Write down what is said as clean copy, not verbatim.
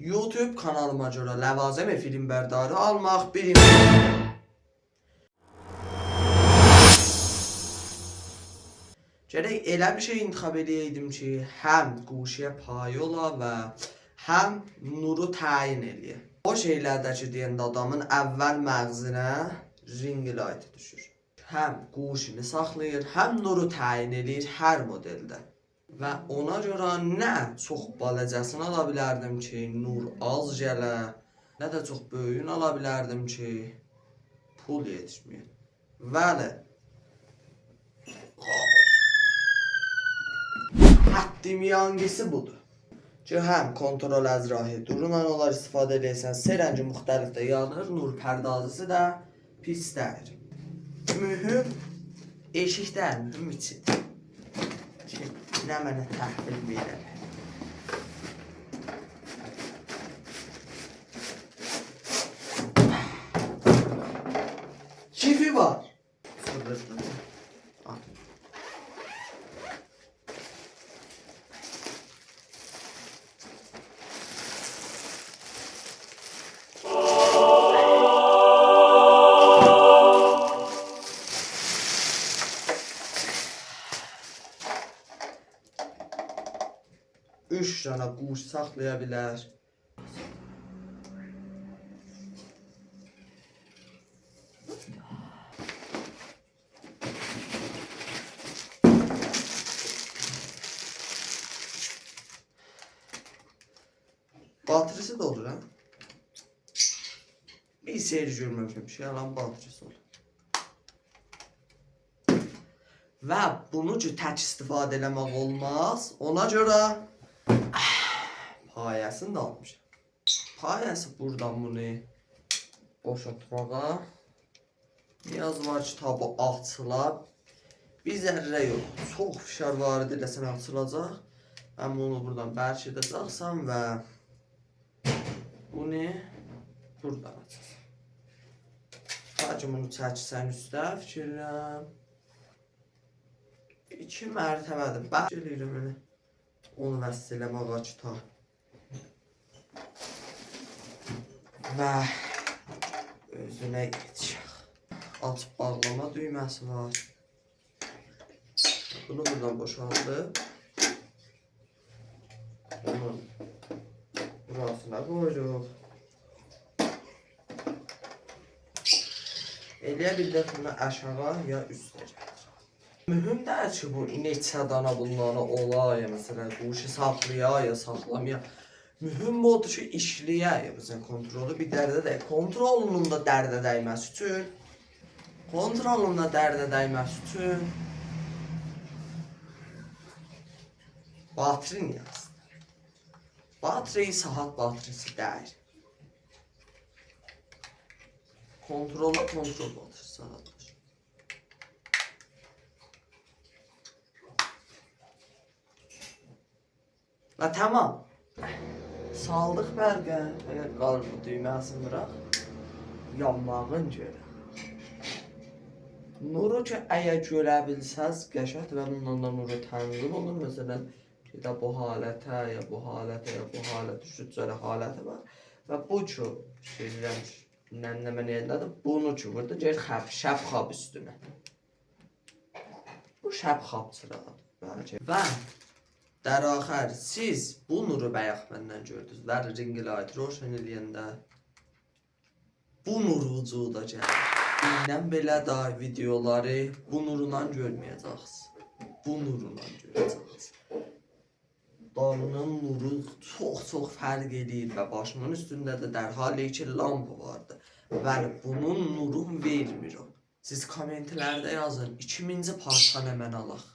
YouTube kanalıma görə ləvazəm film bərdarı almaq birinci. Gərək elə bir şey intixab edəydim ki, həm quşuya payı ola və həm nuru təyin eləyə. O şeylərdəki deyəndə adamın əvvəl məğzinə ring light düşür. Həm quşunu saxlayır, həm nuru təyin eləyir hər modeldə. Və ona görə nə çox balacasını ala bilərdim ki, nur az gələ, nə də çox böyüyünü ala bilərdim ki, pul yetişməyir. Bəli. Həddim yangisi budur. Ki, həm kontrol əzrahi durundan onlar istifadə edəysən, S rəngi müxtəlif də yanır, nur pərdazısı da pis deyir. Mühüm eşikdən, mühüm içidir. Ki, nə mənə təhvil verər. Çifi var. Fırlatdım. Üç dənə quş saxlaya bilər. Batrisi də olur, hə? Bir seyir görməmişəm, yalan batrisi olur. Və bunu ki, tək istifadə eləmək olmaz. Ona görə payəsini də almışam. Payəsi buradan bunu boşaltmağa. Biraz var ki, tabi açıla. Bir zərrə yox. Çox fişar var ediləsən açılacaq. Mən bunu buradan bərkidəcəksən və bunu buradan açacaq. Sadəcə bunu çəksən üstə fikirləm. 2 mərtəbədir. Bərk eləyirəm elə. Onu vəsl eləmək ki, ta. Və özünə yetişək. Açıb bağlama düyməsi var. Bunu buradan boşaldıb. Onu burasına qoyuruq. Eləyə bildik bunu aşağı ya üstə gəlir. Mühüm deyil ki, bu neçə dana bunları ola ya məsələn quşu saxlaya ya saxlamaya. Mühüm odur ki, işləyə ya bizim kontrolu bir dərdə dəyir. Kontrolunun da dərdə dəyməsi üçün batrin yazdı. Batri saat batrisi deyir. Kontrol batrisi saatdir. Və tamam. Saldıq bərqə, əgər qalır bu düyməsini bıraq, yanmağın görə. Nuru ki, əgər görə bilsəz, qəşət və bundan da nuru tənzim olur. Məsələn, ya bu halətə, ya bu halətə, ya bu halətə, şüccəli haləti var. Və bu ki, şeyləm, nəmən yerindədir, bunu ki, burada gəlir şəb xab üstünə. Bu şəb xab çırağıdır. Və dərəxər, siz bu nuru bəyək məndən gördünüz. Və ring light roşan eləyəndə bu nur vücuda gəlir. İndən belə da videoları bu nurundan görməyəcəksiniz. Bu nurundan görəcəksiniz. Dalının nuru çox fərq edir və başımın üstündə də dərhal ki, lampa vardı. Bəli, bunun nurun vermir o. Siz kommentlərdə yazın, 2000-ci parça nə mən alaq.